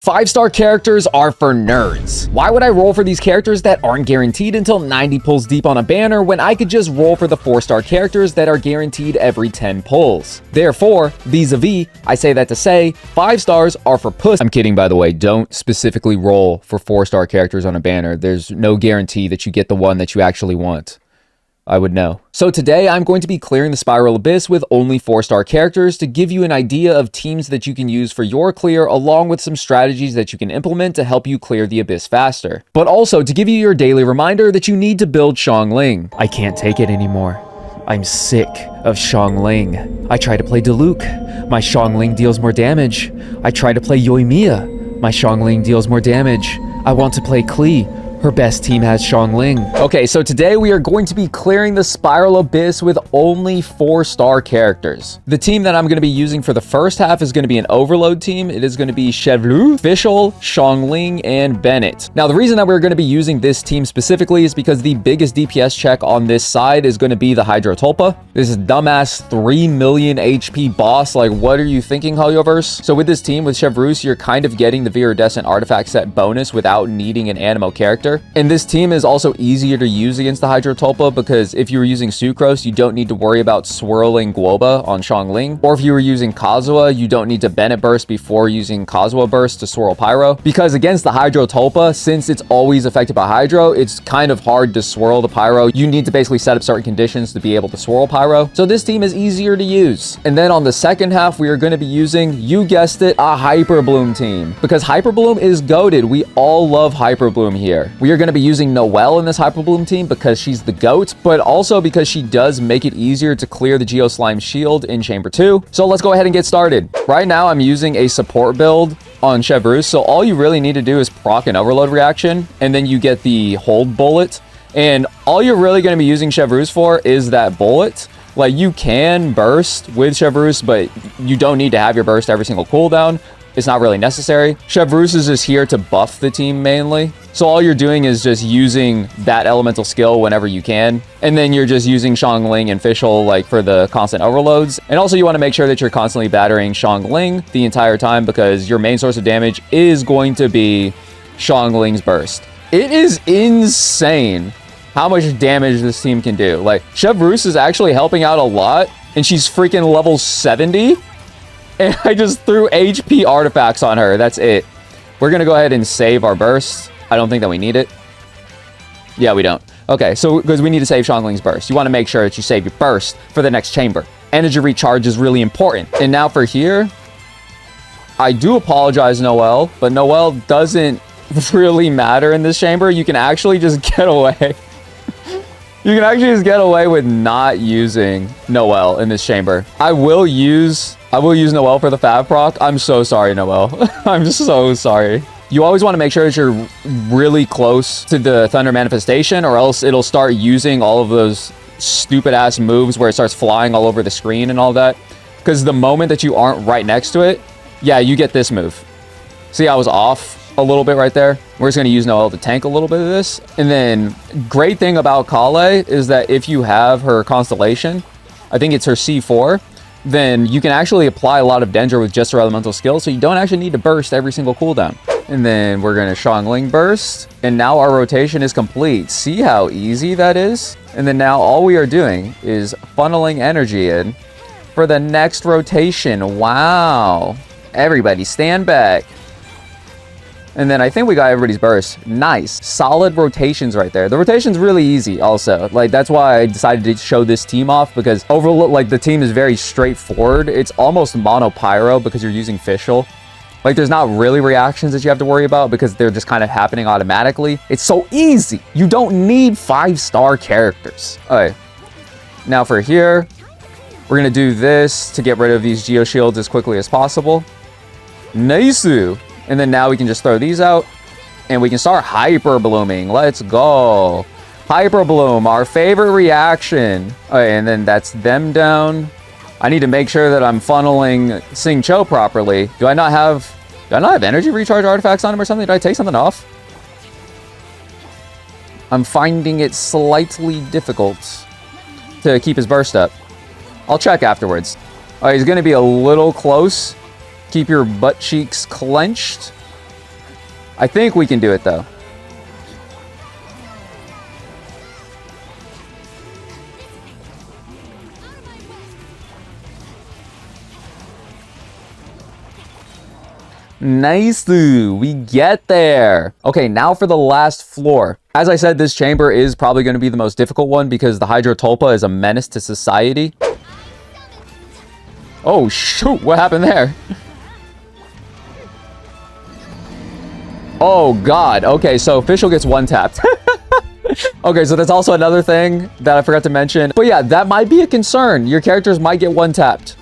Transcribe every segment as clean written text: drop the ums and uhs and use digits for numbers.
5-star characters are for nerds. Why would I roll for these characters that aren't guaranteed until 90 pulls deep on a banner when I could just roll for the 4-star characters that are guaranteed every 10 pulls? Therefore, vis-a-vis, I say that to say 5 stars are for puss. I'm kidding, by the way. Don't specifically roll for 4-star characters on a banner. There's no guarantee that you get the one that you actually want. I would know. So today I'm going to be clearing the Spiral Abyss with only 4-star characters to give you an idea of teams that you can use for your clear, along with some strategies that you can implement to help you clear the Abyss faster. But also to give you your daily reminder that you need to build Xiangling. I can't take it anymore. I'm sick of Xiangling. I try to play Diluc. My Xiangling deals more damage. I try to play Yoimiya. My Xiangling deals more damage. I want to play Klee. Her best team has Xiangling. Okay, so today we are going to be clearing the Spiral Abyss with only 4-star characters. The team that I'm going to be using for the first half is going to be an Overload team. It is going to be Chevreuse, Fischl, Xiangling, and Bennett. Now, the reason that we're going to be using this team specifically is because the biggest DPS check on this side is going to be the Hydro Tulpa. This is dumbass 3 million HP boss. Like, what are you thinking, Helioverse? So with this team, with Chevreuse, you're kind of getting the Viridescent artifact set bonus without needing an Animo character. And this team is also easier to use against the Hydro Tulpa because if you were using Sucrose, you don't need to worry about swirling Guoba on Xiangling. Or if you were using Kazuha, you don't need to Bennett Burst before using Kazuha Burst to swirl Pyro. Because against the Hydro Tulpa, since it's always affected by Hydro, it's kind of hard to swirl the Pyro. You need to basically set up certain conditions to be able to swirl Pyro. So this team is easier to use. And then on the second half, we are going to be using, you guessed it, a Hyper Bloom team. Because Hyper Bloom is goated. We all love Hyper Bloom here. We are going to be using Noelle in this Hyper Bloom team because she's the GOAT, but also because she does make it easier to clear the Geoslime shield in Chamber 2. So let's go ahead and get started. Right now, I'm using a support build on Chevreuse, so all you really need to do is proc an Overload reaction, and then you get the hold bullet. And all you're really going to be using Chevreuse for is that bullet. Like, you can burst with Chevreuse, but you don't need to have your burst every single cooldown. It's not really necessary. Chevreuse is just here to buff the team mainly. So all you're doing is just using that elemental skill whenever you can. And then you're just using Xiangling and Fischl like for the constant overloads. And also you want to make sure that you're constantly battering Xiangling the entire time because your main source of damage is going to be Xiangling's burst. It is insane how much damage this team can do. Like, Chevreuse is actually helping out a lot, and she's freaking level 70. And I just threw HP artifacts on her. That's it. We're going to go ahead and save our burst. I don't think that we need it. Yeah, we don't. Okay, so because we need to save Xiangling's burst. You want to make sure that you save your burst for the next chamber. Energy recharge is really important. And now for here, I do apologize, Noelle, but Noelle doesn't really matter in this chamber. You can actually just get away. You can actually just get away with not using Noelle in this chamber. I will use Noelle for the Fab proc. I'm so sorry, Noelle. I'm just so sorry. You always want to make sure that you're really close to the Thunder Manifestation, or else it'll start using all of those stupid-ass moves where it starts flying all over the screen and all that. Because the moment that you aren't right next to it, yeah, you get this move. See, I was off a little bit right there. We're just going to use Noelle to tank a little bit of this. And then, great thing about Kale is that if you have her Constellation, I think it's her C4, then you can actually apply a lot of danger with just her elemental skill, so you don't actually need to burst every single cooldown. And then we're going to Xiangling burst, and now our rotation is complete. See how easy that is? And then now all we are doing is funneling energy in for the next rotation. Wow. Everybody stand back. And then I think we got everybody's burst. Nice. Solid rotations right there. The rotation's really easy also. Like, that's why I decided to show this team off, because overall, like, the team is very straightforward. It's almost mono pyro because you're using Fischl. Like, there's not really reactions that you have to worry about because they're just kind of happening automatically. It's so easy. You don't need 5-star characters. Okay. Now for here, we're going to do this to get rid of these Geo Shields as quickly as possible. Nice. And then now we can just throw these out, and we can start Hyper Blooming. Let's go. Hyper Bloom, our favorite reaction. Okay, and then that's them down. I need to make sure that I'm funneling Sing Cho properly. Do I not have energy recharge artifacts on him or something? Did I take something off? I'm finding it slightly difficult to keep his burst up. I'll check afterwards. All right, he's going to be a little close. Keep your butt cheeks clenched. I think we can do it, though. Nice, we get there. Okay, now for the last floor. As I said, this chamber is probably going to be the most difficult one because the Hydrotolpa is a menace to society. Oh, shoot, what happened there? Oh, God. Okay, so Fischl gets one-tapped. Okay, so that's also another thing that I forgot to mention. But yeah, that might be a concern. Your characters might get one-tapped.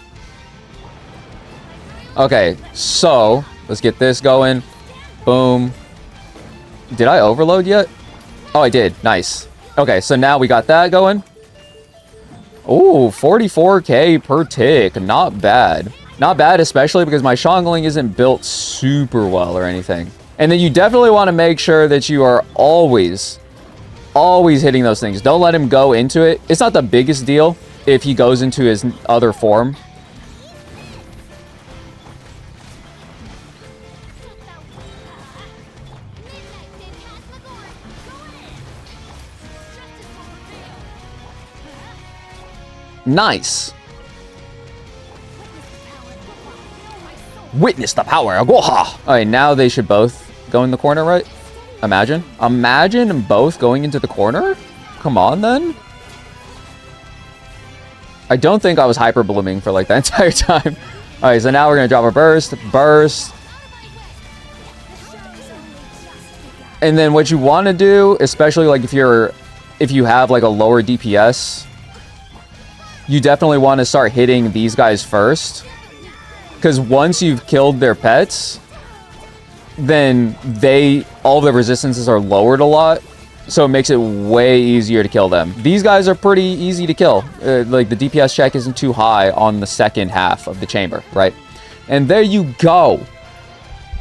Okay, so let's get this going. Boom. Did I overload yet? Oh, I did. Nice. Okay, so now we got that going. Ooh, 44k per tick. Not bad. Not bad, especially because my Xiangling isn't built super well or anything. And then you definitely want to make sure that you are always hitting those things. Don't let him go into it. It's not the biggest deal if he goes into his other form. Nice. Witness the power of Goha. All right, now they should both go in the corner, right? Imagine them both going into the corner. Come on, then. I don't think I was hyper blooming for like the entire time. All right, so now we're gonna drop a burst. And then what you want to do, especially like if you have like a lower DPS, you definitely want to start hitting these guys first. Because once you've killed their pets, then all the resistances are lowered a lot. So it makes it way easier to kill them. These guys are pretty easy to kill. Like the DPS check isn't too high on the second half of the chamber, right? And there you go.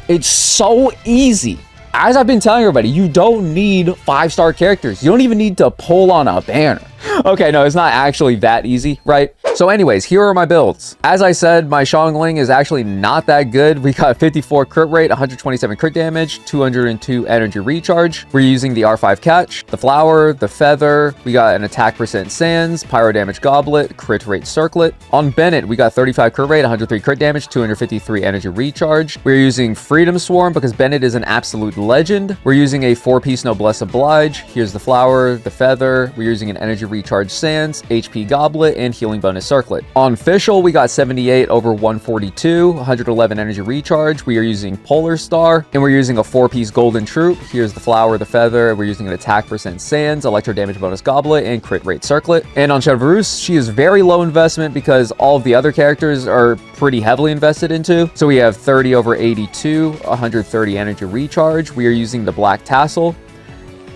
It's so easy. As I've been telling everybody, you don't need 5-star characters. You don't even need to pull on a banner. Okay, no, it's not actually that easy, right? So anyways, here are my builds. As I said, my Xiangling is actually not that good. We got 54 crit rate, 127 crit damage, 202 energy recharge. We're using the R5 catch, the flower, the feather. We got an attack percent sands, pyro damage goblet, crit rate circlet. On Bennett, we got 35 crit rate, 103 crit damage, 253 energy recharge. We're using Freedom Swarm because Bennett is an absolute legend. We're using a 4-piece Noblesse Oblige. Here's the flower, the feather. We're using an energy recharge sands, HP goblet, and healing bonus circlet. On Fischl, we got 78 over 142, 111 energy recharge. We are using Polar Star, and we're using a 4-piece golden troop. Here's the flower, the feather. We're using an attack percent sands, electro damage bonus goblet, and crit rate circlet. And on Chevreuse, she is very low investment because all of the other characters are pretty heavily invested into. So we have 30 over 82, 130 energy recharge. We are using the black tassel.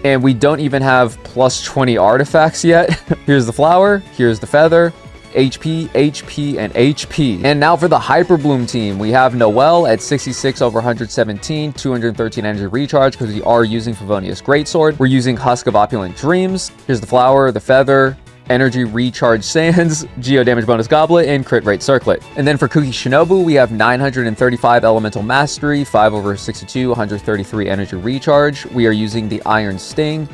And we don't even have plus 20 artifacts yet. Here's the flower, here's the feather, HP, HP, and HP. And now for the Hyper Bloom team, we have Noelle at 66 over 117, 213 energy recharge because we are using Favonius Greatsword. We're using Husk of Opulent Dreams. Here's the flower, the feather, energy recharge sands, geo damage bonus goblet, and crit rate circlet. And then for Kuki Shinobu, we have 935 elemental mastery, 5 over 62, 133 energy recharge. We are using the Iron Sting,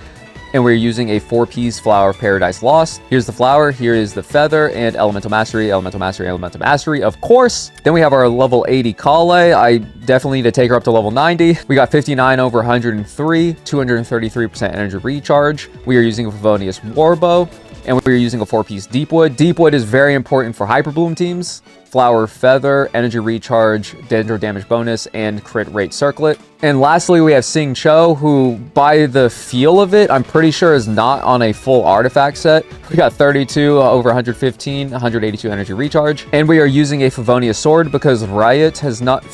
and we're using a 4-piece flower of Paradise Lost. Here's the flower, here is the feather, and elemental mastery, elemental mastery, elemental mastery, of course. Then we have our level 80 Kale. I definitely need to take her up to level 90. We got 59 over 103, 233% energy recharge. We are using a Favonius Warbow, and we're using a 4-piece Deepwood. Deepwood is very important for Hyperbloom teams. Flower, feather, energy recharge, dendro damage bonus, and crit rate circlet. And lastly, we have Sing Cho, who by the feel of it, I'm pretty sure is not on a full artifact set. We got 32 over 115, 182 energy recharge. And we are using a Favonius sword because Riot has not...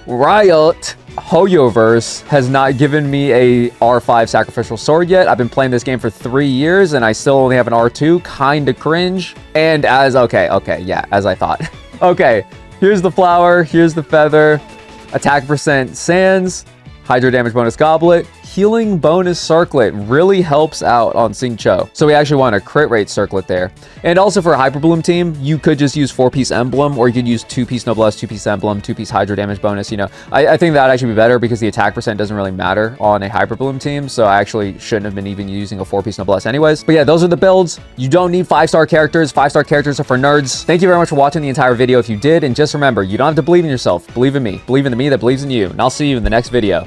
Riot Hoyoverse has not given me a R5 sacrificial sword yet. I've been playing this game for 3 years and I still only have an R2. Kinda cringe. And as I thought. Okay, here's the flower, here's the feather, attack percent sands, hydro damage bonus goblet, healing bonus circlet really helps out on Xingqiu. So we actually want a crit rate circlet there. And also for a Hyper Bloom team, you could just use 4-piece emblem, or you could use 2-piece noblesse, 2-piece emblem, 2-piece hydro damage bonus. You know, I think that'd actually be better because the attack percent doesn't really matter on a Hyper Bloom team. So I actually shouldn't have been even using a 4-piece noblesse anyways. But yeah, those are the builds. You don't need 5-star characters. 5-star characters are for nerds. Thank you very much for watching the entire video if you did. And just remember, you don't have to believe in yourself. Believe in me. Believe in the me that believes in you. And I'll see you in the next video.